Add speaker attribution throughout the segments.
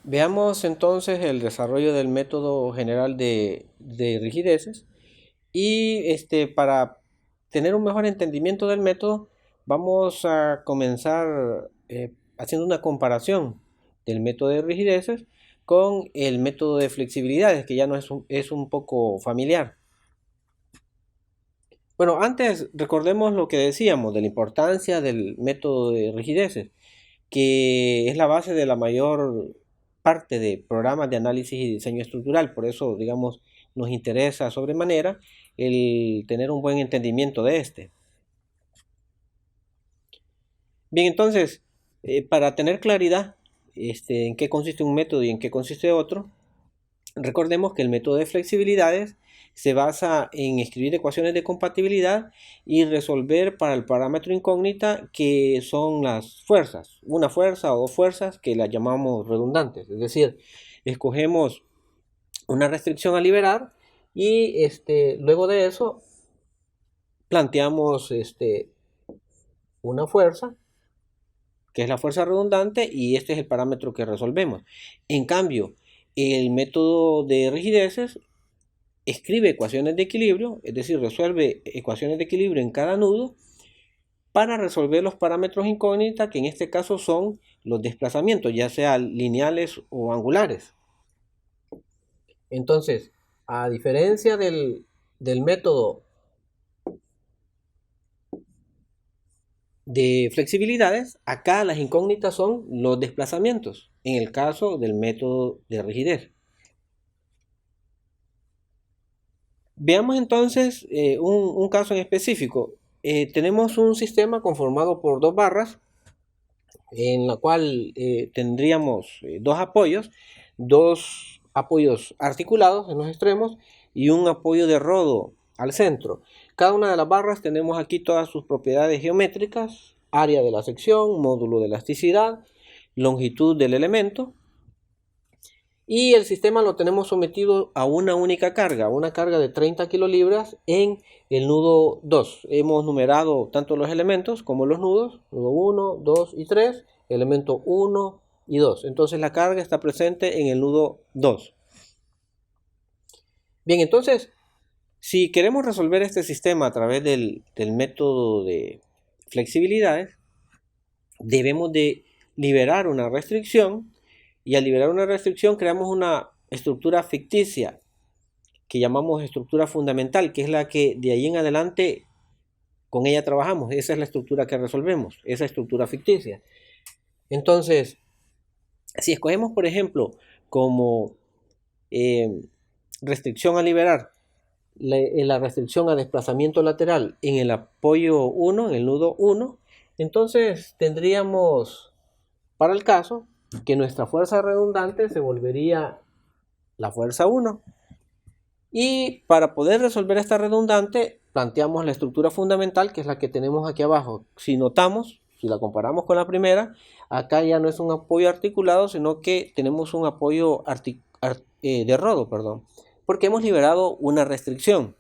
Speaker 1: Veamos entonces el desarrollo del método general de rigideces y para tener un mejor entendimiento del método vamos a comenzar haciendo una comparación del método de rigideces con el método de flexibilidades, que ya no es un poco familiar. Bueno, antes recordemos lo que decíamos de la importancia del método de rigideces, que es la base de la mayor parte de programas de análisis y diseño estructural. Por eso, digamos, nos interesa sobremanera el tener un buen entendimiento de este. Bien, entonces, para tener claridad en qué consiste un método y en qué consiste otro, recordemos que el método de flexibilidades se basa en escribir ecuaciones de compatibilidad y resolver para el parámetro incógnita, que son las fuerzas, una fuerza o dos fuerzas que las llamamos redundantes. Es decir, escogemos una restricción a liberar y luego de eso planteamos una fuerza que es la fuerza redundante, y este es el parámetro que resolvemos. En cambio, el método de rigideces escribe ecuaciones de equilibrio, es decir, resuelve ecuaciones de equilibrio en cada nudo para resolver los parámetros incógnitas, que en este caso son los desplazamientos, ya sean lineales o angulares. Entonces, a diferencia del método de flexibilidades, acá las incógnitas son los desplazamientos, en el caso del método de rigidez. Veamos entonces un caso en específico. Tenemos un sistema conformado por dos barras, en la cual tendríamos dos apoyos articulados en los extremos y un apoyo de rodo al centro. Cada una de las barras tenemos aquí todas sus propiedades geométricas: área de la sección, módulo de elasticidad, longitud del elemento. Y el sistema lo tenemos sometido a una única carga, una carga de 30 kilolibras en el nudo 2. Hemos numerado tanto los elementos como los nudos: nudo 1, 2 y 3, elemento 1 y 2. Entonces la carga está presente en el nudo 2. Bien, entonces, si queremos resolver este sistema a través del método de flexibilidades, debemos de liberar una restricción, y al liberar una restricción creamos una estructura ficticia que llamamos estructura fundamental, que es la que de ahí en adelante con ella trabajamos. Esa es la estructura que resolvemos, esa estructura ficticia. Entonces, si escogemos, por ejemplo, como restricción a liberar la restricción a desplazamiento lateral en el apoyo 1, en el nudo 1, entonces tendríamos para el caso que nuestra fuerza redundante se volvería la fuerza 1. Y para poder resolver esta redundante, planteamos la estructura fundamental, que es la que tenemos aquí abajo. Si notamos, si la comparamos con la primera, acá ya no es un apoyo articulado, sino que tenemos un apoyo de rodo, porque hemos liberado una restricción.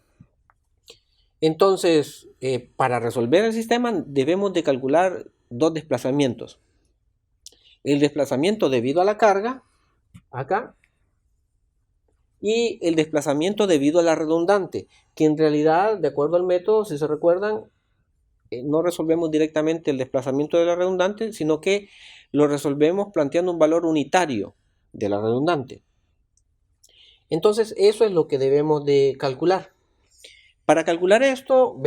Speaker 1: Entonces, para resolver el sistema debemos de calcular dos desplazamientos: el desplazamiento debido a la carga, acá, y el desplazamiento debido a la redundante, que en realidad, de acuerdo al método, si se recuerdan, no resolvemos directamente el desplazamiento de la redundante, sino que lo resolvemos planteando un valor unitario de la redundante. Entonces, eso es lo que debemos de calcular. Para calcular esto,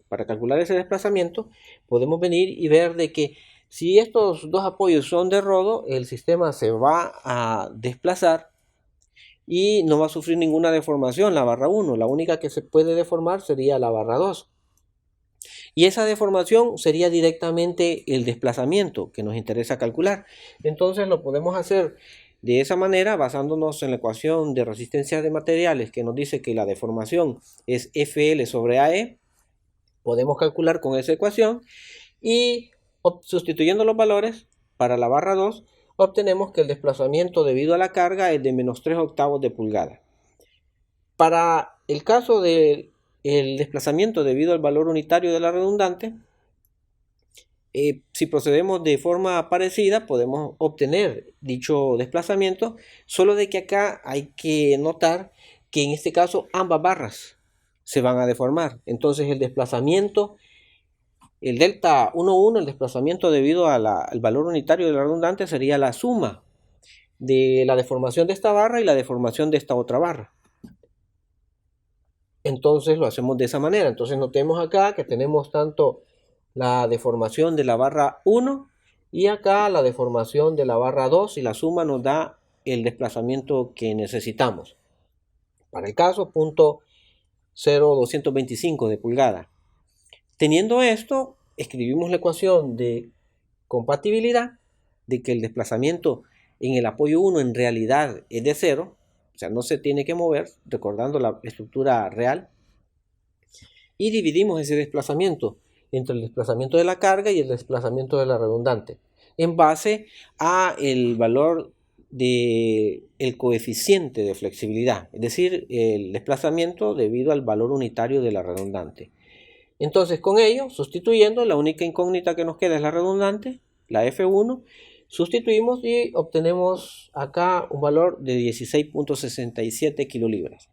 Speaker 1: para calcular ese desplazamiento, podemos venir y ver de que si estos dos apoyos son de rodo, el sistema se va a desplazar y no va a sufrir ninguna deformación la barra 1. La única que se puede deformar sería la barra 2. Y esa deformación sería directamente el desplazamiento que nos interesa calcular. Entonces lo podemos hacer de esa manera, basándonos en la ecuación de resistencia de materiales, que nos dice que la deformación es FL sobre AE. Podemos calcular con esa ecuación y, sustituyendo los valores para la barra 2, obtenemos que el desplazamiento debido a la carga es de menos 3 octavos de pulgada. Para el caso del desplazamiento debido al valor unitario de la redundante, si procedemos de forma parecida, podemos obtener dicho desplazamiento, solo de que acá hay que notar que en este caso ambas barras se van a deformar. Entonces el desplazamiento, el delta 1,1, el desplazamiento debido al valor unitario de la redundante, sería la suma de la deformación de esta barra y la deformación de esta otra barra. Entonces lo hacemos de esa manera. Entonces notemos acá que tenemos tanto la deformación de la barra 1 y acá la deformación de la barra 2, y la suma nos da el desplazamiento que necesitamos. Para el caso, punto 0,225 de pulgada. Teniendo esto, escribimos la ecuación de compatibilidad de que el desplazamiento en el apoyo 1 en realidad es de 0, o sea, no se tiene que mover, recordando la estructura real, y dividimos ese desplazamiento entre el desplazamiento de la carga y el desplazamiento de la redundante, en base a el valor del coeficiente de flexibilidad, es decir, el desplazamiento debido al valor unitario de la redundante. Entonces, con ello, sustituyendo, la única incógnita que nos queda es la redundante, la F1, sustituimos y obtenemos acá un valor de 16.67 kilolibras.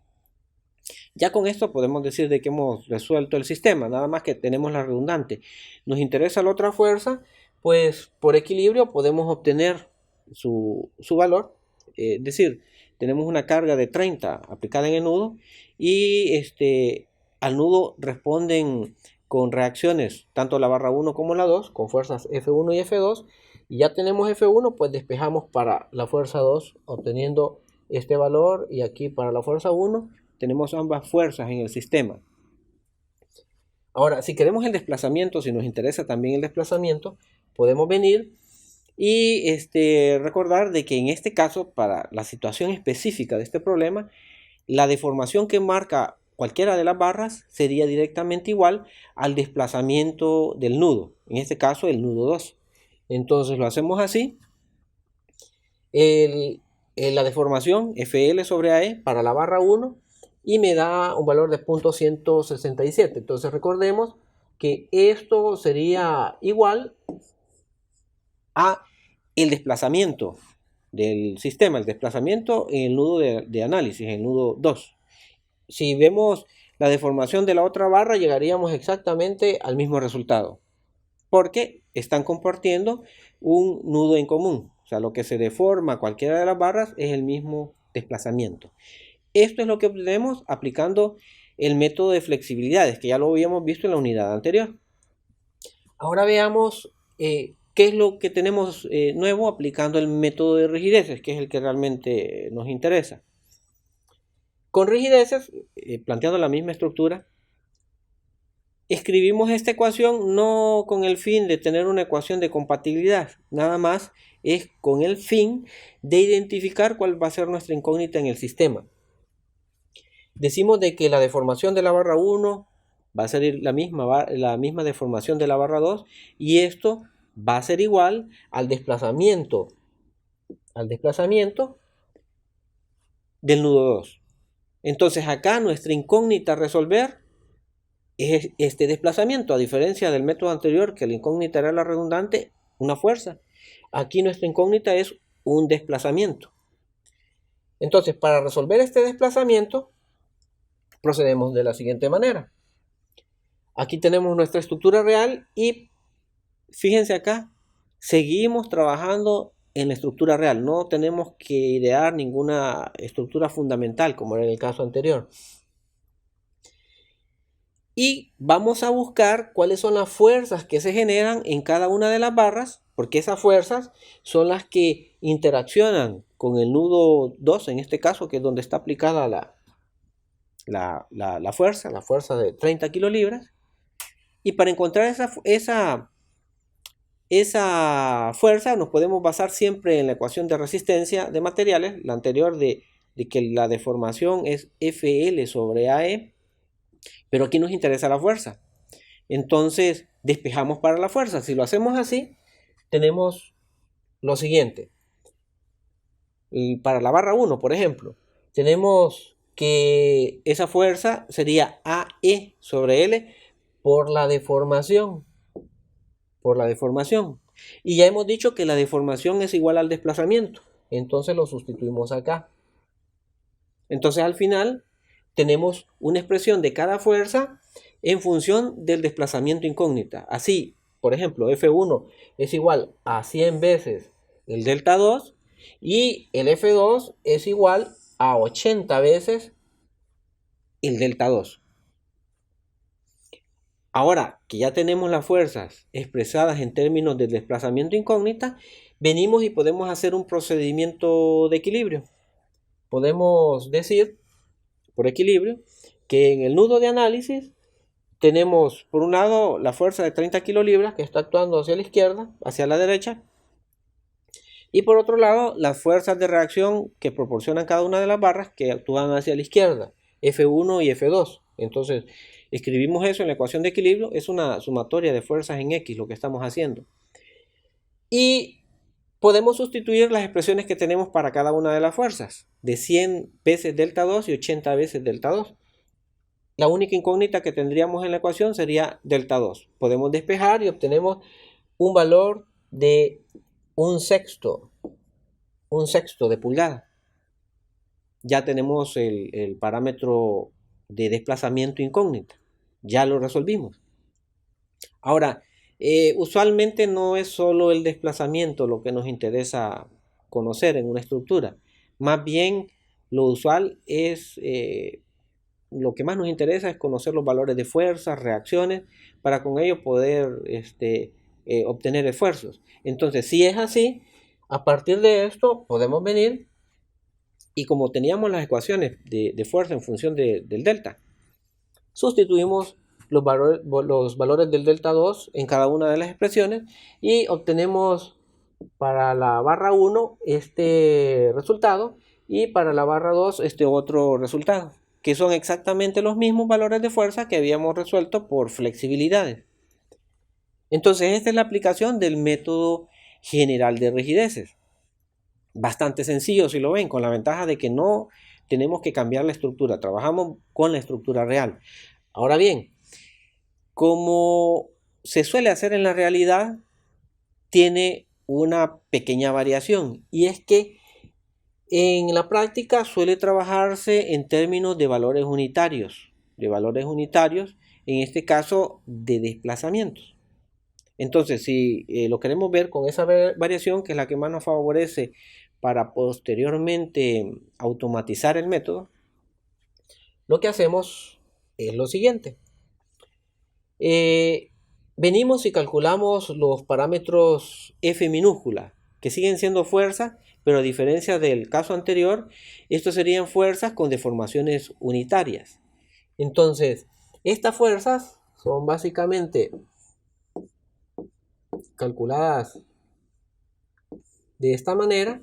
Speaker 1: Ya con esto podemos decir de que hemos resuelto el sistema, nada más que tenemos la redundante. Nos interesa la otra fuerza, pues por equilibrio podemos obtener su valor, es decir, tenemos una carga de 30 aplicada en el nudo y al nudo responden con reacciones tanto la barra 1 como la 2, con fuerzas F1 y F2, y ya tenemos F1, pues despejamos para la fuerza 2 obteniendo este valor, y aquí para la fuerza 1 tenemos ambas fuerzas en el sistema. Ahora, si queremos el desplazamiento, si nos interesa también el desplazamiento, podemos venir y recordar de que en este caso, para la situación específica de este problema, la deformación que marca cualquiera de las barras sería directamente igual al desplazamiento del nudo, en este caso el nudo 2. Entonces lo hacemos así. La deformación FL sobre AE para la barra 1 y me da un valor de 0.167. Entonces recordemos que esto sería igual a el desplazamiento del sistema, el desplazamiento en el nudo de análisis, en el nudo 2. Si vemos la deformación de la otra barra, llegaríamos exactamente al mismo resultado, porque están compartiendo un nudo en común. O sea, lo que se deforma cualquiera de las barras es el mismo desplazamiento. Esto es lo que obtenemos aplicando el método de flexibilidades, que ya lo habíamos visto en la unidad anterior. Ahora veamos qué es lo que tenemos nuevo aplicando el método de rigideces, que es el que realmente nos interesa. Con rigideces, planteando la misma estructura, escribimos esta ecuación no con el fin de tener una ecuación de compatibilidad, nada más es con el fin de identificar cuál va a ser nuestra incógnita en el sistema. Decimos de que la deformación de la barra 1 va a ser la misma deformación de la barra 2, y esto va a ser igual al desplazamiento del nudo 2. Entonces acá nuestra incógnita a resolver es este desplazamiento, a diferencia del método anterior que la incógnita era la redundante, una fuerza. Aquí nuestra incógnita es un desplazamiento. Entonces, para resolver este desplazamiento, procedemos de la siguiente manera. Aquí tenemos nuestra estructura real y fíjense acá, seguimos trabajando en la estructura real. No tenemos que idear ninguna estructura fundamental como era en el caso anterior. Y vamos a buscar cuáles son las fuerzas que se generan en cada una de las barras, porque esas fuerzas son las que interaccionan con el nudo 2, en este caso, que es donde está aplicada la fuerza de 30 kilolibras. Y para encontrar esa fuerza nos podemos basar siempre en la ecuación de resistencia de materiales, la anterior de que la deformación es FL sobre AE, pero aquí nos interesa la fuerza. Entonces despejamos para la fuerza. Si lo hacemos así, tenemos lo siguiente. Y para la barra 1, por ejemplo, tenemos que esa fuerza sería AE sobre L por la deformación. por la deformación. Y ya hemos dicho que la deformación es igual al desplazamiento. Entonces lo sustituimos acá. Entonces al final tenemos una expresión de cada fuerza en función del desplazamiento incógnita. Así, por ejemplo, F1 es igual a 100 veces el delta 2 y el F2 es igual a 80 veces el delta 2. Ahora que ya tenemos las fuerzas expresadas en términos de desplazamiento incógnita, venimos y podemos hacer un procedimiento de equilibrio. Podemos decir, por equilibrio, que en el nudo de análisis tenemos, por un lado, la fuerza de 30 kilolibras que está actuando hacia la izquierda, hacia la derecha, y por otro lado, las fuerzas de reacción que proporcionan cada una de las barras que actúan hacia la izquierda, F1 y F2. Entonces, escribimos eso en la ecuación de equilibrio, es una sumatoria de fuerzas en X lo que estamos haciendo. Y podemos sustituir las expresiones que tenemos para cada una de las fuerzas, de 100 veces delta 2 y 80 veces delta 2. La única incógnita que tendríamos en la ecuación sería delta 2. Podemos despejar y obtenemos un valor de un sexto de pulgada. Ya tenemos el parámetro de desplazamiento incógnita. Ya lo resolvimos. Ahora, usualmente no es solo el desplazamiento lo que nos interesa conocer en una estructura. Más bien, lo usual es, lo que más nos interesa es conocer los valores de fuerzas, reacciones, para con ello poder obtener esfuerzos. Entonces, si es así, a partir de esto podemos venir y como teníamos las ecuaciones de fuerza en función del delta, sustituimos los valores del delta 2 en cada una de las expresiones y obtenemos para la barra 1 este resultado y para la barra 2 este otro resultado, que son exactamente los mismos valores de fuerza que habíamos resuelto por flexibilidades. Entonces esta es la aplicación del método general de rigideces. Bastante sencillo si lo ven, con la ventaja de que no tenemos que cambiar la estructura, trabajamos con la estructura real. Ahora bien, como se suele hacer en la realidad, tiene una pequeña variación y es que en la práctica suele trabajarse en términos de valores unitarios, en este caso de desplazamientos. Entonces, si lo queremos ver con esa variación, que es la que más nos favorece para posteriormente automatizar el método, lo que hacemos es lo siguiente. Venimos y calculamos los parámetros F minúscula, que siguen siendo fuerzas, pero a diferencia del caso anterior, estos serían fuerzas con deformaciones unitarias. Entonces, estas fuerzas son básicamente calculadas de esta manera.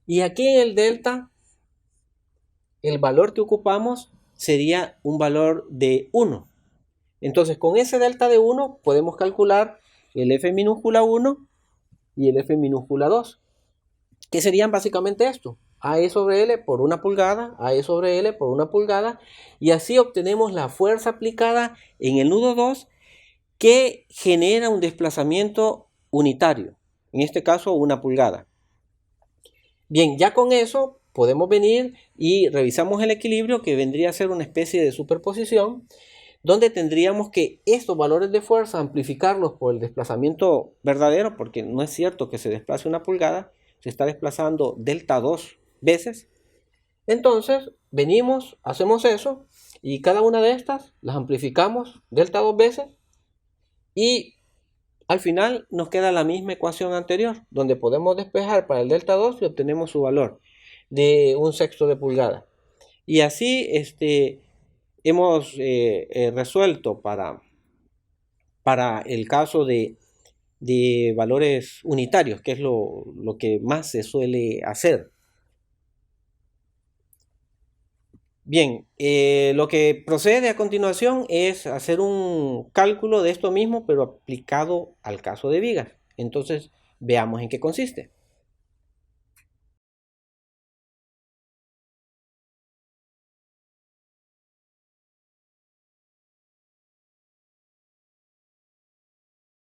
Speaker 1: Y aquí en el delta, el valor que ocupamos sería un valor de 1. Entonces, con ese delta de 1 podemos calcular el F minúscula 1 y el F minúscula 2, que serían básicamente esto: AE sobre L por 1 pulgada, AE sobre L por 1 pulgada, y así obtenemos la fuerza aplicada en el nudo 2 que genera un desplazamiento unitario, en este caso 1 pulgada. Bien, ya con eso podemos venir y revisamos el equilibrio, que vendría a ser una especie de superposición, donde tendríamos que estos valores de fuerza amplificarlos por el desplazamiento verdadero, porque no es cierto que se desplace 1 pulgada, se está desplazando delta 2 veces. Entonces venimos, hacemos eso y cada una de estas las amplificamos delta 2 veces y al final nos queda la misma ecuación anterior, donde podemos despejar para el delta 2 y obtenemos su valor de 1/6 de pulgada. Y así hemos resuelto para el caso de valores unitarios, que es lo que más se suele hacer. Bien, lo que procede a continuación es hacer un cálculo de esto mismo, pero aplicado al caso de vigas. Entonces, veamos en qué consiste.